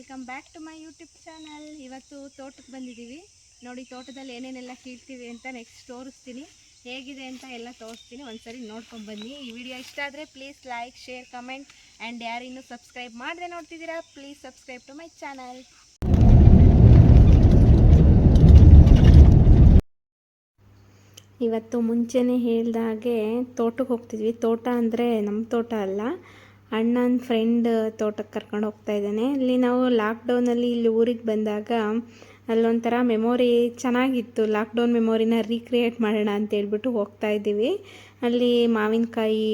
Welcome back to my YouTube channel. ಇವತ್ತು ತೋಟಕ್ಕೆ ಬಂದಿದ್ದೀವಿ. ನೋಡಿ ತೋಟದಲ್ಲಿ ಏನೇನೆಲ್ಲ ಕೀಳ್ತೀವಿ ಅಂತ ನೆಕ್ಸ್ಟ್ ತೋರಿಸ್ತೀನಿ. ಹೇಗಿದೆ ಅಂತ ಎಲ್ಲ ತೋರಿಸ್ತೀನಿ, ಒಂದ್ಸರಿ ನೋಡ್ಕೊಂಡು ಬನ್ನಿ. ಈ ವಿಡಿಯೋ ಇಷ್ಟ ಆದರೆ please like, share, comment and ಯಾರು ಇನ್ನೂ ಸಬ್ಸ್ಕ್ರೈಬ್ ಮಾಡದೆ ನೋಡ್ತಿದ್ದೀರಾ please subscribe to my channel. ಇವತ್ತು ಮುಂಚೆನೇ ಹೇಳ್ದಾಗೆ ತೋಟಕ್ಕೆ ಹೋಗ್ತಿದ್ವಿ. ತೋಟ ಅಂದರೆ ನಮ್ಮ ತೋಟ ಅಲ್ಲ, ಅಣ್ಣನ ಫ್ರೆಂಡ್ ತೋಟಕ್ಕೆ ಕರ್ಕೊಂಡು ಹೋಗ್ತಾ ಇದ್ದಾನೆ. ಅಲ್ಲಿ ನಾವು ಲಾಕ್ಡೌನಲ್ಲಿ ಇಲ್ಲಿ ಊರಿಗೆ ಬಂದಾಗ ಅಲ್ಲೊಂಥರ ಮೆಮೊರಿ ಚೆನ್ನಾಗಿತ್ತು. ಲಾಕ್ಡೌನ್ ಮೆಮೊರಿನ ರೀಕ್ರಿಯೇಟ್ ಮಾಡೋಣ ಅಂತೇಳ್ಬಿಟ್ಟು ಹೋಗ್ತಾ ಇದ್ದೀವಿ. ಅಲ್ಲಿ ಮಾವಿನಕಾಯಿ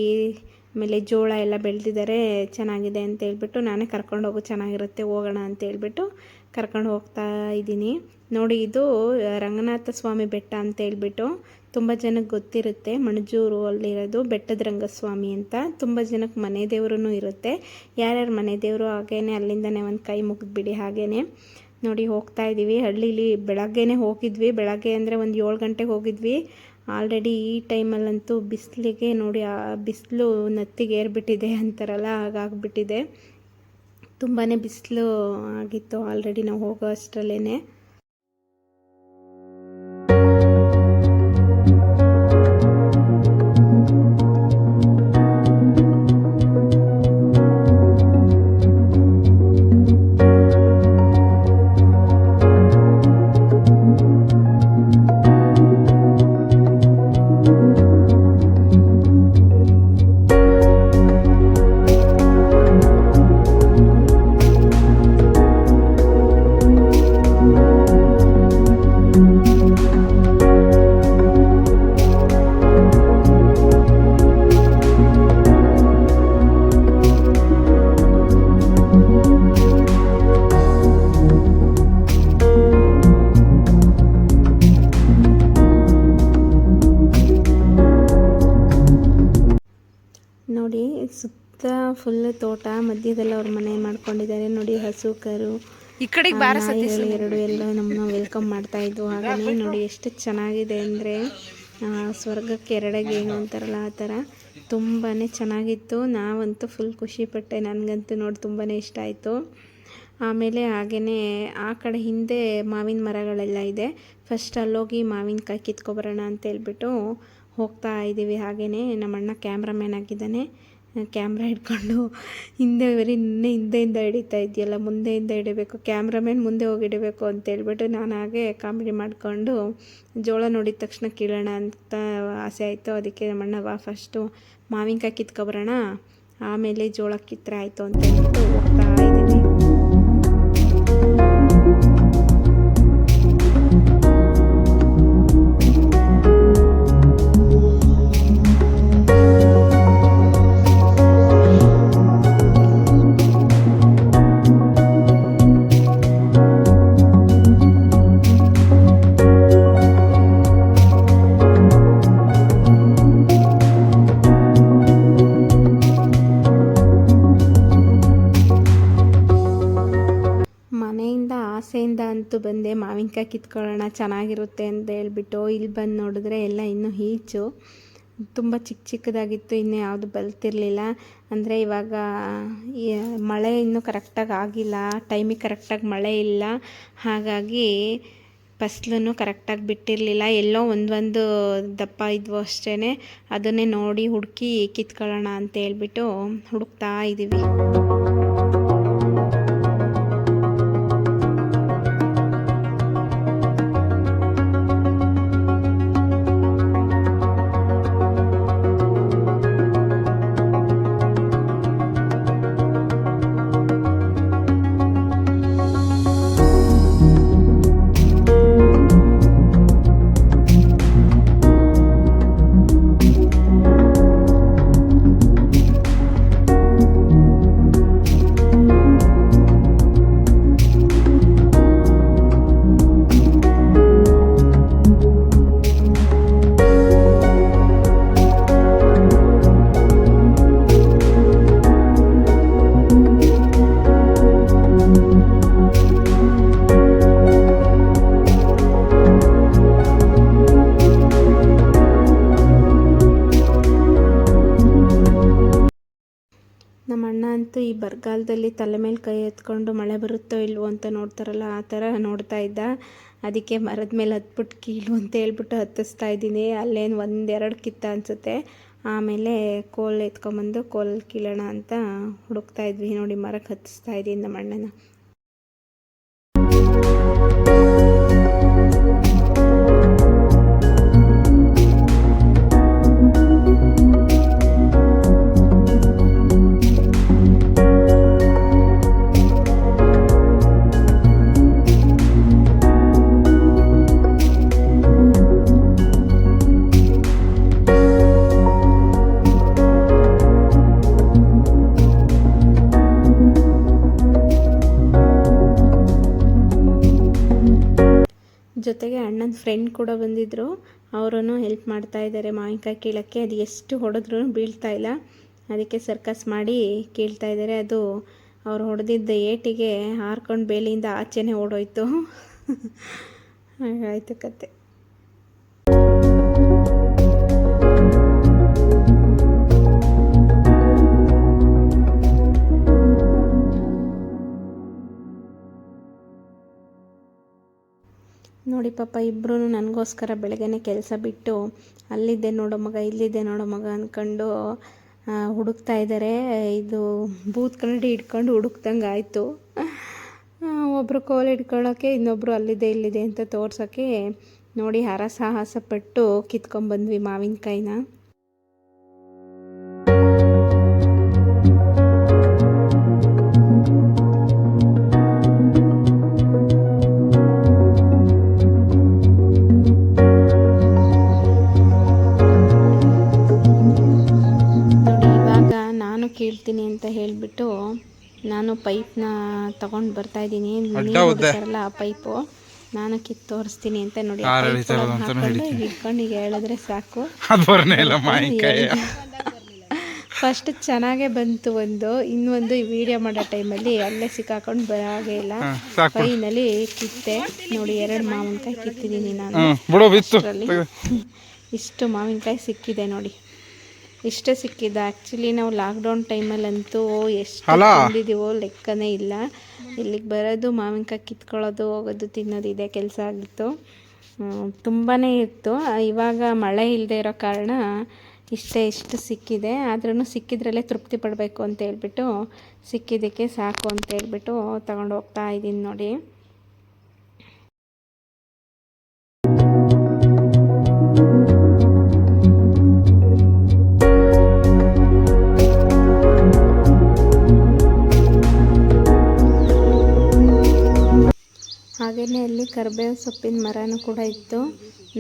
ಆಮೇಲೆ ಜೋಳ ಎಲ್ಲ ಬೆಳೆದಿದ್ದಾರೆ, ಚೆನ್ನಾಗಿದೆ ಅಂತೇಳ್ಬಿಟ್ಟು ನಾನೇ ಕರ್ಕೊಂಡು ಹೋಗು, ಚೆನ್ನಾಗಿರುತ್ತೆ ಹೋಗೋಣ ಅಂತೇಳ್ಬಿಟ್ಟು ಕರ್ಕೊಂಡು ಹೋಗ್ತಾ ಇದ್ದೀನಿ. ನೋಡಿ ಇದು ರಂಗನಾಥ ಸ್ವಾಮಿ ಬೆಟ್ಟ ಅಂತೇಳ್ಬಿಟ್ಟು ತುಂಬ ಜನಕ್ಕೆ ಗೊತ್ತಿರುತ್ತೆ. ಮಣಜೂರು ಅಲ್ಲಿರೋದು ಬೆಟ್ಟದ ರಂಗಸ್ವಾಮಿ ಅಂತ. ತುಂಬ ಜನಕ್ಕೆ ಮನೆ ದೇವ್ರೂ ಇರುತ್ತೆ. ಯಾರ್ಯಾರು ಮನೆ ದೇವರು ಹಾಗೇನೆ ಅಲ್ಲಿಂದನೇ ಒಂದು ಕೈ ಮುಗಿದ್ಬಿಡಿ. ಹಾಗೇನೆ ನೋಡಿ ಹೋಗ್ತಾ ಇದ್ದೀವಿ. ಹಳ್ಳಿಲಿ ಬೆಳಗ್ಗೆನೇ ಹೋಗಿದ್ವಿ. ಬೆಳಗ್ಗೆ ಅಂದರೆ ಒಂದು 7 ಗಂಟೆಗೆ ಹೋಗಿದ್ವಿ. ಆಲ್ರೆಡಿ ಈ ಟೈಮಲ್ಲಂತೂ ಬಿಸಿಲಿಗೆ ನೋಡಿ, ಆ ಬಿಸಿಲು ನತ್ತಿಗೆ ಏರ್ಬಿಟ್ಟಿದೆ ಅಂತಾರಲ್ಲ, ಹಾಗಾಗ್ಬಿಟ್ಟಿದೆ. ತುಂಬಾ ಬಿಸಿಲು ಆಗಿತ್ತು ಆಲ್ರೆಡಿ ನಾವು ಹೋಗೋ ಅಷ್ಟರಲ್ಲೇ. ನೋಡಿ ಸುತ್ತ ಫುಲ್ ತೋಟ, ಮಧ್ಯದಲ್ಲಿ ಅವ್ರ ಮನೆ ಮಾಡ್ಕೊಂಡಿದ್ದಾರೆ. ನೋಡಿ ಹಸು ಕರು ಈ ಕಡೆಗೆ ಎರಡು ಎಲ್ಲ ನಮ್ಮನ್ನ ವೆಲ್ಕಮ್ ಮಾಡ್ತಾ ಇದ್ವು. ಹಾಗೆಯೇ ನೋಡಿ ಎಷ್ಟು ಚೆನ್ನಾಗಿದೆ ಅಂದರೆ ಸ್ವರ್ಗಕ್ಕೆ ಎರಡಗೇನು ಅಂತಾರಲ್ಲ ಆ ಥರ ತುಂಬಾ ಚೆನ್ನಾಗಿತ್ತು. ನಾವಂತೂ ಫುಲ್ ಖುಷಿಪಟ್ಟೆ. ನನಗಂತೂ ನೋಡಿ ತುಂಬಾ ಇಷ್ಟ ಆಯಿತು. ಆಮೇಲೆ ಹಾಗೆಯೇ ಆ ಕಡೆ ಹಿಂದೆ ಮಾವಿನ ಮರಗಳೆಲ್ಲ ಇದೆ. ಫಸ್ಟ್ ಅಲ್ಲೋಗಿ ಮಾವಿನಕಾಯಿ ಕಿತ್ಕೊಬರೋಣ ಅಂತೇಳ್ಬಿಟ್ಟು ಹೋಗ್ತಾ ಇದ್ದೀವಿ. ಹಾಗೆಯೇ ನಮ್ಮ ಅಣ್ಣ ಕ್ಯಾಮ್ರಾಮ್ಯಾನ್ ಆಗಿದ್ದಾನೆ. ಕ್ಯಾಮ್ರಾ ಹಿಡ್ಕೊಂಡು ಹಿಂದೆಯಿಂದ ಹಿಡಿತಾ ಇದೆಯಲ್ಲ, ಮುಂದೆಯಿಂದ ಹಿಡಿಬೇಕು, ಕ್ಯಾಮ್ರಾಮ್ಯಾನ್ ಮುಂದೆ ಹೋಗಿ ಹಿಡಿಬೇಕು ಅಂತೇಳ್ಬಿಟ್ಟು ನಾನು ಹಾಗೆ ಕಾಮಿಡಿ ಮಾಡಿಕೊಂಡು ಜೋಳ ನೋಡಿದ ತಕ್ಷಣ ಕೀಳೋಣ ಅಂತ ಆಸೆ ಆಯಿತು. ಅದಕ್ಕೆ ನಮ್ಮಣ್ಣ ಬಾ ಫಸ್ಟು ಮಾವಿನಕಾಯಿ ಕಿತ್ಕೊಬರೋಣ, ಆಮೇಲೆ ಜೋಳ ಕಿತ್ತರೆ ಆಯಿತು ಅಂತ ಹೇಳ್ಬಿಟ್ಟು ಹೋಗ್ತಾ ಇದ್ದೀವಿ. ಆಸೆಯಿಂದ ಅಂತೂ ಬಂದೆ ಮಾವಿನಕಾಯಿ ಕಿತ್ಕೊಳ್ಳೋಣ ಚೆನ್ನಾಗಿರುತ್ತೆ ಅಂತ ಹೇಳ್ಬಿಟ್ಟು. ಇಲ್ಲಿ ಬಂದು ನೋಡಿದ್ರೆ ಎಲ್ಲ ಇನ್ನೂ ಈಚು ತುಂಬ ಚಿಕ್ಕದಾಗಿತ್ತು, ಇನ್ನೂ ಯಾವುದು ಬಲ್ತಿರಲಿಲ್ಲ. ಅಂದರೆ ಇವಾಗ ಮಳೆ ಇನ್ನೂ ಕರೆಕ್ಟಾಗಿ ಆಗಿಲ್ಲ, ಟೈಮಿಗೆ ಕರೆಕ್ಟಾಗಿ ಮಳೆ ಇಲ್ಲ, ಹಾಗಾಗಿ ಫಸಲನ್ನು ಕರೆಕ್ಟಾಗಿ ಬಿಟ್ಟಿರಲಿಲ್ಲ. ಎಲ್ಲೋ ಒಂದೊಂದು ದಪ್ಪ ಇದ್ವು ಅಷ್ಟೇ. ಅದನ್ನೇ ನೋಡಿ ಹುಡುಕಿ ಕಿತ್ಕೊಳ್ಳೋಣ ಅಂತ ಹೇಳ್ಬಿಟ್ಟು ಹುಡುಕ್ತಾ ಇದ್ದೀವಿ. ಬರಗಾಲದಲ್ಲಿ ತಲೆ ಮೇಲೆ ಕೈ ಎತ್ಕೊಂಡು ಮಳೆ ಬರುತ್ತೋ ಇಲ್ವೋ ಅಂತ ನೋಡ್ತಾರಲ್ಲ, ಆ ಥರ ನೋಡ್ತಾ ಇದ್ದ. ಅದಕ್ಕೆ ಮರದ ಮೇಲೆ ಹತ್ಬಿಟ್ಟು ಕೀಳು ಅಂತ ಹೇಳ್ಬಿಟ್ಟು ಹತ್ತಿಸ್ತಾ ಇದ್ದೀನಿ. ಅಲ್ಲೇನು 1-2 ಕಿತ್ತ ಅನಿಸುತ್ತೆ. ಆಮೇಲೆ ಕೋಲ್ ಎತ್ಕೊಂಬಂದು ಕೋಲ್ ಕೀಳೋಣ ಅಂತ ಹುಡುಕ್ತಾ ಇದ್ವಿ. ನೋಡಿ ಮರಕ್ಕೆ ಹತ್ತಿಸ್ತಾ ಇದ್ದೀನಿ ನಮ್ಮ ಅಣ್ಣನ. ಜೊತೆಗೆ ಅಣ್ಣನ ಫ್ರೆಂಡ್ ಕೂಡ ಬಂದಿದ್ದರು. ಅವರೂ ಹೆಲ್ಪ್ ಮಾಡ್ತಾ ಇದ್ದಾರೆ ಮಾವಿನಕಾಯಿ ಕೀಳೋಕ್ಕೆ. ಅದು ಎಷ್ಟು ಹೊಡೆದ್ರೂ ಬೀಳ್ತಾ ಇಲ್ಲ, ಅದಕ್ಕೆ ಸರ್ಕಸ್ ಮಾಡಿ ಕೀಳ್ತಾ ಇದ್ದಾರೆ. ಅದು ಅವ್ರು ಹೊಡೆದಿದ್ದ ಏಟಿಗೆ ಹಾರ್ಕೊಂಡು ಬೇಲಿಯಿಂದ ಆಚೆನೇ ಓಡೋಯ್ತು. ಹಾಗಾಯಿತು ಕತೆ. ನೋಡಿ ಪಾಪ ಇಬ್ಬರೂ ನನಗೋಸ್ಕರ ಬೆಳಗ್ಗೆನೇ ಕೆಲಸ ಬಿಟ್ಟು ಅಲ್ಲಿದ್ದೆ ನೋಡೋ ಮಗ ಇಲ್ಲಿದ್ದೆ ನೋಡೋ ಮಗ ಅಂದ್ಕೊಂಡು ಹುಡುಕ್ತಾ ಇದ್ದಾರೆ. ಇದು ಬೂತ್ ಕನ್ನಡಿ ಇಟ್ಕೊಂಡು ಹುಡುಕ್ದಂಗೆ ಆಯಿತು. ಒಬ್ಬರು ಕೋಲ್ ಇಟ್ಕೊಳ್ಳೋಕ್ಕೆ, ಇನ್ನೊಬ್ಬರು ಅಲ್ಲಿದೆ ಇಲ್ಲಿದೆ ಅಂತ ತೋರ್ಸೋಕ್ಕೆ ನೋಡಿ ಹರಸಾಹಸ ಪಟ್ಟು ಕಿತ್ಕೊಂಡ್ಬಂದ್ವಿ ಮಾವಿನಕಾಯಿನ. ಕೀಳ್ತೀನಿ ಅಂತ ಹೇಳಿಬಿಟ್ಟು ನಾನು ಪೈಪ್ನ ತಗೊಂಡು ಬರ್ತಾಯಿದ್ದೀನಿ. ನೀರಲ್ಲ ಆ ಪೈಪು ನಾನು ಕಿತ್ತು ತೋರಿಸ್ತೀನಿ ಅಂತ ನೋಡಿ ಹಿಡ್ಕೊಂಡು ಈಗ ಹೇಳಿದ್ರೆ ಸಾಕು. ಫಸ್ಟ್ ಚೆನ್ನಾಗೇ ಬಂತು ಒಂದು, ಇನ್ನೊಂದು ವಿಡಿಯೋ ಮಾಡೋ ಟೈಮಲ್ಲಿ ಅಲ್ಲೇ ಸಿಕ್ಕಾಕೊಂಡು ಬರಾಗೇ ಇಲ್ಲ. ಫೈನಲಿ ಕಿತ್ತೆ ನೋಡಿ 2 ಮಾವಿನಕಾಯಿ ಕಿತ್ತಿದ್ದೀನಿ ನಾನು. ಇಷ್ಟು ಮಾವಿನಕಾಯಿ ಸಿಕ್ಕಿದೆ ನೋಡಿ, ಇಷ್ಟೇ ಸಿಕ್ಕಿದ್ದು. ಆ್ಯಕ್ಚುಲಿ ನಾವು ಲಾಕ್ಡೌನ್ ಟೈಮಲ್ಲಂತೂ ಎಷ್ಟು ತಿಂದಿದ್ದೀವೋ ಲೆಕ್ಕನೇ ಇಲ್ಲ. ಇಲ್ಲಿಗೆ ಬರೋದು ಮಾವಿನಕಾಯಿ ಕಿತ್ಕೊಳ್ಳೋದು ಹೋಗೋದು ತಿನ್ನೋದು ಇದೇ ಕೆಲಸ ಆಗಿತ್ತು. ತುಂಬಾ ಇತ್ತು. ಇವಾಗ ಮಳೆ ಇಲ್ಲದೆ ಇರೋ ಕಾರಣ ಇಷ್ಟು ಸಿಕ್ಕಿದೆ. ಆದ್ರೂ ಸಿಕ್ಕಿದ್ರಲ್ಲೇ ತೃಪ್ತಿ ಪಡಬೇಕು ಅಂತ ಹೇಳ್ಬಿಟ್ಟು ಸಿಕ್ಕಿದ್ದಕ್ಕೆ ಸಾಕು ಅಂತ ಹೇಳ್ಬಿಟ್ಟು ತಗೊಂಡು ಹೋಗ್ತಾ ಇದ್ದೀನಿ ನೋಡಿ. ಹಾಗೆಯೇ ಅಲ್ಲಿ ಕರಿಬೇವು ಸೊಪ್ಪಿನ ಮರನೂ ಕೂಡ ಇತ್ತು.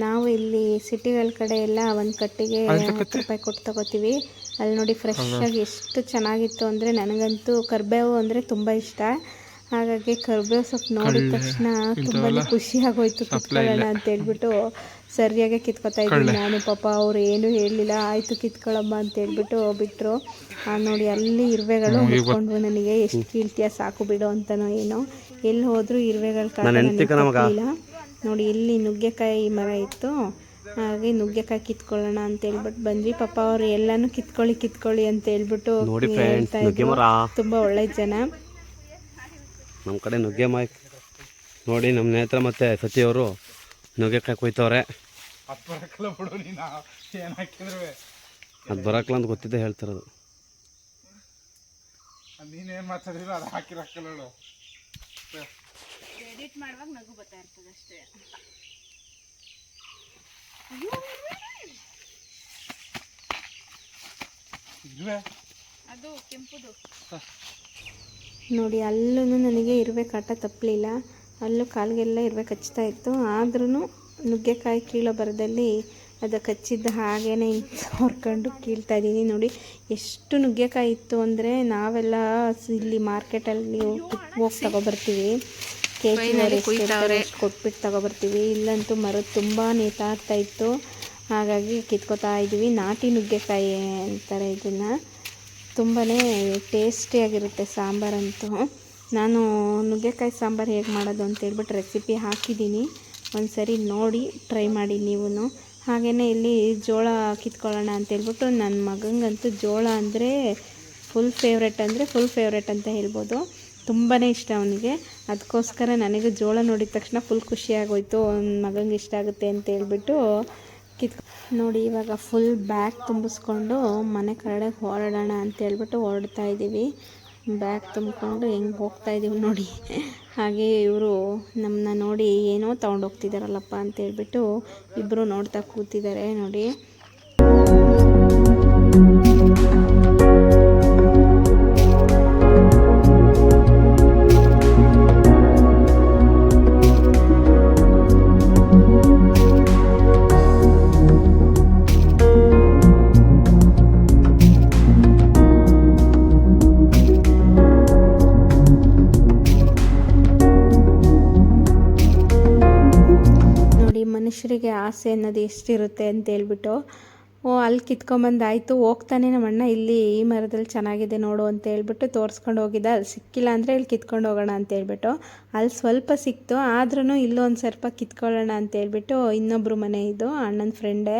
ನಾವು ಇಲ್ಲಿ ಸಿಟಿಗಳ ಕಡೆ ಎಲ್ಲ ಒಂದು ಕಟ್ಟಿಗೆ 10 ರೂಪಾಯಿ ಕೊಟ್ಟು ತಗೋತೀವಿ. ಅಲ್ಲಿ ನೋಡಿ ಫ್ರೆಶ್ ಆಗಿ ಎಷ್ಟು ಚೆನ್ನಾಗಿತ್ತು ಅಂದರೆ, ನನಗಂತೂ ಕರಿಬೇವು ಅಂದರೆ ತುಂಬ ಇಷ್ಟ. ಹಾಗಾಗಿ ಕರಿಬೇವು ಸೊಪ್ಪು ನೋಡಿದ ತಕ್ಷಣ ತುಂಬಾ ಖುಷಿ ಆಗೋಯ್ತು. ಕಿತ್ಕೊಳ್ಳೋಣ ಅಂತ ಹೇಳ್ಬಿಟ್ಟು ಸರಿಯಾಗಿ ಕಿತ್ಕೊತಾ ಇದ್ದೀನಿ ನಾನು. ಪಾಪ ಅವ್ರು ಏನೂ ಹೇಳಲಿಲ್ಲ, ಆಯಿತು ಕಿತ್ಕೊಳ್ಳಮ್ಮ ಅಂತ ಹೇಳ್ಬಿಟ್ಟು ಬಿಟ್ಟರು. ನೋಡಿ ಅಲ್ಲಿ ಇರುವೆಗಳು ಹುಡ್ಕೊಂಡ್ವು ನನಗೆ. ಎಷ್ಟು ಕೀಳ್ತೀಯ ಸಾಕು ಬಿಡು ಅಂತನೋ ಏನೋ. ಎಲ್ಲಿ ಹೋದರೂ ಇರುವೆಗಳು ಕಾಣಿಲ್ಲ. ನೋಡಿ ಇಲ್ಲಿ ನುಗ್ಗೆಕಾಯಿ ಮರ ಇತ್ತು, ಹಾಗೆ ನುಗ್ಗೆಕಾಯಿ ಕಿತ್ಕೊಳ್ಳೋಣ ಅಂತ ಹೇಳ್ಬಿಟ್ಟು ಬಂದ್ವಿ. ಪಾಪ ಅವ್ರು ಎಲ್ಲಾನು ಕಿತ್ಕೊಳ್ಳಿ ಅಂತ ಹೇಳ್ಬಿಟ್ಟು ಹೇಳ್ತಾ ಇದ್ರು. ತುಂಬ ಒಳ್ಳೆ ಜನ. ನಮ್ಮ ಕಡೆ ನುಗ್ಗೆಕಾಯಿ ನೋಡಿ, ನಮ್ಮ ನೇತ್ರ ಮತ್ತು ಸತಿಯವರು ನುಗ್ಗೆಕಾಯಿ ಕೊಯ್ತವ್ರೆ. ಅದು ಬರಕ್ಲ ಅಂತ ಗೊತ್ತಿದ್ದೆ ಹೇಳ್ತಿರೋದು. ನೀನೇನು ಮಾತಾಡಿಲ್ಲ, ಅದು ಹಾಕಿರಕ್ಕಲ್ಲ. ಎಡಿಟ್ ಮಾಡುವಾಗ ನಗು ಬರ್ತಾ ಇರ್ತದೆ ಅಷ್ಟೇ. ಅದು ಕೆಂಪುದು ನೋಡಿ. ಅಲ್ಲೂ ನನಗೆ ಇರುವೆ ಕಾಟ ತಪ್ಪಲಿಲ್ಲ. ಅಲ್ಲೂ ಕಾಲಿಗೆಲ್ಲ ಇರುವೆ ಕಚ್ತಾ ಇತ್ತು. ಆದ್ರೂ ನುಗ್ಗೆಕಾಯಿ ಕೀಳೋ ಬರದಲ್ಲಿ ಅದು ಕಚ್ಚಿದ್ದ ಹಾಗೇನೆ ಹೊರ್ಕೊಂಡು ಕೀಳ್ತಾ ಇದ್ದೀನಿ ನೋಡಿ. ಎಷ್ಟು ನುಗ್ಗೆಕಾಯಿ ಇತ್ತು ಅಂದರೆ, ನಾವೆಲ್ಲ ಇಲ್ಲಿ ಮಾರ್ಕೆಟಲ್ಲಿ ಹೋಗಿ ತಗೊಬರ್ತೀವಿ. KG ಕೊಟ್ಬಿಟ್ಟು ತಗೊಬರ್ತೀವಿ. ಇಲ್ಲಂತೂ ಮರ ತುಂಬ ನೇತಾಡ್ತಾ ಇತ್ತು. ಹಾಗಾಗಿ ಕಿತ್ಕೋತಾ ಇದ್ದೀವಿ. ನಾಟಿ ನುಗ್ಗೆಕಾಯಿ ಅಂತಾರೆ ಇದನ್ನು. ತುಂಬಾ ಟೇಸ್ಟಿಯಾಗಿರುತ್ತೆ ಸಾಂಬಾರಂತೂ. ನಾನು ನುಗ್ಗೆಕಾಯಿ ಸಾಂಬಾರು ಹೇಗೆ ಮಾಡೋದು ಅಂತ ಹೇಳ್ಬಿಟ್ಟು ರೆಸಿಪಿ ಹಾಕಿದ್ದೀನಿ, ಒಂದು ಸರಿ ನೋಡಿ ಟ್ರೈ ಮಾಡಿ ನೀವು. ಹಾಗೆಯೇ ಇಲ್ಲಿ ಜೋಳ ಕಿತ್ಕೊಳ್ಳೋಣ ಅಂತೇಳ್ಬಿಟ್ಟು ನನ್ನ ಮಗಂಗಂತೂ ಜೋಳ ಅಂದರೆ ಫುಲ್ ಫೇವ್ರೆಟ್ ಅಂದರೆ ಫುಲ್ ಫೇವ್ರೆಟ್ ಅಂತ ಹೇಳ್ಬೋದು. ತುಂಬಾ ಇಷ್ಟ ಅವನಿಗೆ. ಅದಕ್ಕೋಸ್ಕರ ನನಗೆ ಜೋಳ ನೋಡಿದ ತಕ್ಷಣ ಫುಲ್ ಖುಷಿಯಾಗೋಯ್ತು, ಅವ್ನ ಮಗನಿಗೆ ಇಷ್ಟ ಆಗುತ್ತೆ ಅಂತ ಹೇಳ್ಬಿಟ್ಟು ನೋಡಿ ಇವಾಗ ಫುಲ್ ಬ್ಯಾಗ್ ತುಂಬಿಸ್ಕೊಂಡು ಮನೆ ಕಡೆಗೆ ಹೊರಡೋಣ ಅಂತ ಹೇಳ್ಬಿಟ್ಟು ಹೊರಡ್ತಾ ಇದ್ದೀವಿ. ಬ್ಯಾಗ್ ತುಂಬಿಕೊಂಡು ಹೆಂಗೆ ಹೋಗ್ತಾ ಇದ್ದೀವಿ ನೋಡಿ. ಹಾಗೆ ಇವರು ನಮ್ಮನ್ನ ನೋಡಿ ಏನೋ ತೊಗೊಂಡೋಗ್ತಿದ್ದಾರಲ್ಲಪ್ಪ ಅಂತ ಹೇಳ್ಬಿಟ್ಟು ಇಬ್ಬರು ನೋಡ್ತಾ ಕೂತಿದ್ದಾರೆ ನೋಡಿ. ಮನುಷ್ಯರಿಗೆ ಆಸೆ ಅನ್ನೋದು ಎಷ್ಟಿರುತ್ತೆ ಅಂತ ಹೇಳ್ಬಿಟ್ಟು ಅಲ್ಲಿ ಕಿತ್ಕೊಂಬಂದಾಯಿತು. ಹೋಗ್ತಾನೆ ನಮ್ಮ ಅಣ್ಣ ಇಲ್ಲಿ ಈ ಮರದಲ್ಲಿ ಚೆನ್ನಾಗಿದೆ ನೋಡು ಅಂತ ಹೇಳ್ಬಿಟ್ಟು ತೋರಿಸ್ಕೊಂಡು ಹೋಗಿದ್ದ. ಅಲ್ಲಿ ಸಿಕ್ಕಿಲ್ಲ ಅಂದರೆ ಇಲ್ಲಿ ಕಿತ್ಕೊಂಡು ಹೋಗೋಣ ಅಂತ ಹೇಳ್ಬಿಟ್ಟು ಅಲ್ಲಿ ಸ್ವಲ್ಪ ಸಿಕ್ತು. ಆದ್ರೂ ಇಲ್ಲೊಂದು ಸ್ವಲ್ಪ ಕಿತ್ಕೊಳ್ಳೋಣ ಅಂತ ಹೇಳ್ಬಿಟ್ಟು ಇನ್ನೊಬ್ಬರು ಮನೆ ಇದು ಅಣ್ಣನ ಫ್ರೆಂಡೇ,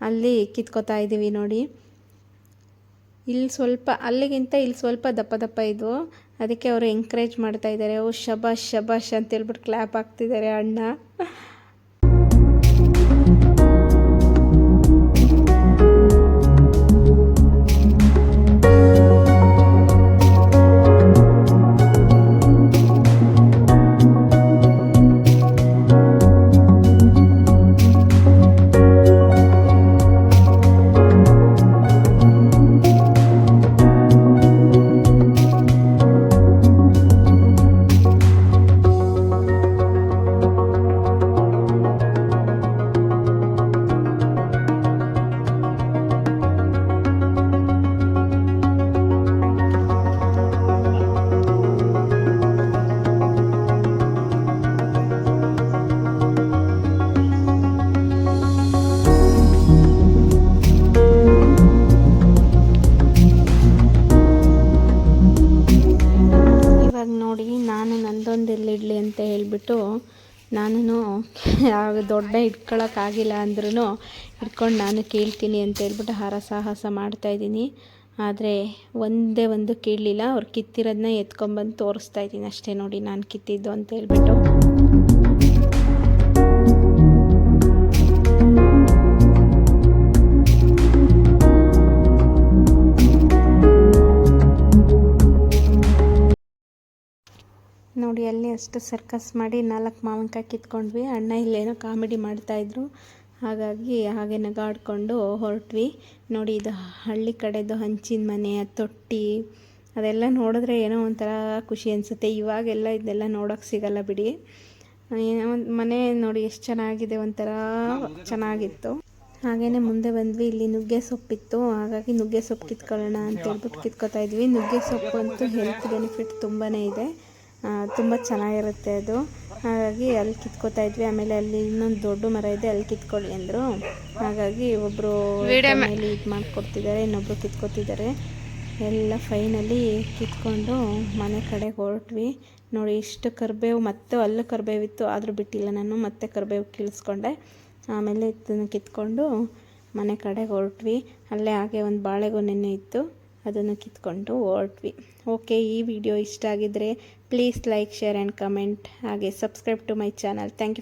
ಅಲ್ಲಿ ಕಿತ್ಕೋತಾ ಇದ್ದೀವಿ ನೋಡಿ. ಇಲ್ಲಿ ಸ್ವಲ್ಪ ಅಲ್ಲಿಗಿಂತ ಇಲ್ಲಿ ಸ್ವಲ್ಪ ದಪ್ಪ ದಪ್ಪ ಇದ್ವು, ಅದಕ್ಕೆ ಅವರು ಎಂಕರೇಜ್ ಮಾಡ್ತಾ ಇದ್ದಾರೆ. ಓ ಶಬಾಷ್ ಶಬಾಷ್ ಅಂತ ಹೇಳ್ಬಿಟ್ಟು ಕ್ಲ್ಯಾಪ್ ಹಾಕ್ತಿದ್ದಾರೆ ಅಣ್ಣ. ಇಡಲಿ ಅಂತ ಹೇಳ್ಬಿಟ್ಟು ನಾನು ದೊಡ್ಡ ಇಟ್ಕೊಳ್ಳೋಕ್ಕಾಗಿಲ್ಲ ಅಂದ್ರೂ ಇಟ್ಕೊಂಡು ನಾನು ಕೇಳ್ತೀನಿ ಅಂತ ಹೇಳ್ಬಿಟ್ಟು ಹರಸಾಹಸ ಮಾಡ್ತಾಯಿದ್ದೀನಿ. ಆದರೆ ಒಂದೇ ಒಂದು ಕೀಳಲಿಲ್ಲ. ಅವ್ರು ಕಿತ್ತಿರೋದನ್ನ ಎತ್ಕೊಂಡ್ಬಂದು ತೋರಿಸ್ತಾ ಇದ್ದೀನಿ ಅಷ್ಟೇ ನೋಡಿ ನಾನು ಕಿತ್ತಿದ್ದು ಅಂತ ಹೇಳ್ಬಿಟ್ಟು. ನೋಡಿ ಅಲ್ಲಿ ಅಷ್ಟು ಸರ್ಕಸ್ ಮಾಡಿ 4 ಮಾವಿನಕಾಯಿ ಕಿತ್ಕೊಂಡ್ವಿ. ಅಣ್ಣ ಇಲ್ಲೇನೋ ಕಾಮಿಡಿ ಮಾಡ್ತಾಯಿದ್ರು, ಹಾಗಾಗಿ ಹಾಗೆ ನಗಾಡ್ಕೊಂಡು ಹೊರಟ್ವಿ. ನೋಡಿ ಇದು ಹಳ್ಳಿ ಕಡೆದು ಹಂಚಿನ ಮನೆ, ತೊಟ್ಟಿ ಅದೆಲ್ಲ ನೋಡಿದ್ರೆ ಏನೋ ಒಂಥರ ಖುಷಿ ಅನಿಸುತ್ತೆ. ಇವಾಗೆಲ್ಲ ಇದೆಲ್ಲ ನೋಡೋಕ್ಕೆ ಸಿಗಲ್ಲ ಬಿಡಿ. ಏನೋ ಒಂದು ಮನೆ ನೋಡಿ ಎಷ್ಟು ಚೆನ್ನಾಗಿದೆ, ಒಂಥರ ಚೆನ್ನಾಗಿತ್ತು. ಹಾಗೆಯೇ ಮುಂದೆ ಬಂದ್ವಿ, ಇಲ್ಲಿ ನುಗ್ಗೆ ಸೊಪ್ಪಿತ್ತು, ಹಾಗಾಗಿ ನುಗ್ಗೆ ಸೊಪ್ಪು ಕಿತ್ಕೊಳ್ಳೋಣ ಅಂತ ಹೇಳ್ಬಿಟ್ಟು ಕಿತ್ಕೊತಾ ಇದ್ವಿ. ನುಗ್ಗೆ ಸೊಪ್ಪು ಅಂತೂ ಹೆಲ್ತ್ ಬೆನಿಫಿಟ್ ತುಂಬಾ ಇದೆ, ತುಂಬ ಚೆನ್ನಾಗಿರುತ್ತೆ ಅದು. ಹಾಗಾಗಿ ಅಲ್ಲಿ ಕಿತ್ಕೋತಾ ಇದ್ವಿ. ಆಮೇಲೆ ಅಲ್ಲಿ ಇನ್ನೊಂದು ದೊಡ್ಡ ಮರ ಇದೆ, ಅಲ್ಲಿ ಕಿತ್ಕೊಳ್ಳಿ ಅಂದರು. ಹಾಗಾಗಿ ಒಬ್ಬರು ಮೇಲೆ ಇದು ಮಾಡಿಕೊಡ್ತಿದ್ದಾರೆ, ಇನ್ನೊಬ್ಬರು ಕಿತ್ಕೋತಿದ್ದಾರೆ. ಎಲ್ಲ ಫೈನಲಿ ಕಿತ್ಕೊಂಡು ಮನೆ ಕಡೆ ಹೊರಟ್ವಿ. ನೋಡಿ ಇಷ್ಟು ಕರಿಬೇವು, ಮತ್ತು ಅಲ್ಲೂ ಕರಿಬೇವಿತ್ತು, ಆದರೂ ಬಿಟ್ಟಿಲ್ಲ ನಾನು, ಮತ್ತೆ ಕರಿಬೇವು ಕೀಳಿಸ್ಕೊಂಡೆ. ಆಮೇಲೆ ಇದನ್ನು ಕಿತ್ಕೊಂಡು ಮನೆ ಕಡೆ ಹೊರಟ್ವಿ. ಅಲ್ಲೇ ಹಾಗೆ ಒಂದು ಬಾಳೆಗೊನೆನೂ ಇತ್ತು, ಅದನ್ನು ಕಿತ್ಕೊಂಡು ಹೊರಟ್ವಿ. ಓಕೆ, ಈ ವಿಡಿಯೋ ಇಷ್ಟ ಆಗಿದ್ದರೆ please like, share and comment, ಹಾಗೆ subscribe to my channel. Thank you.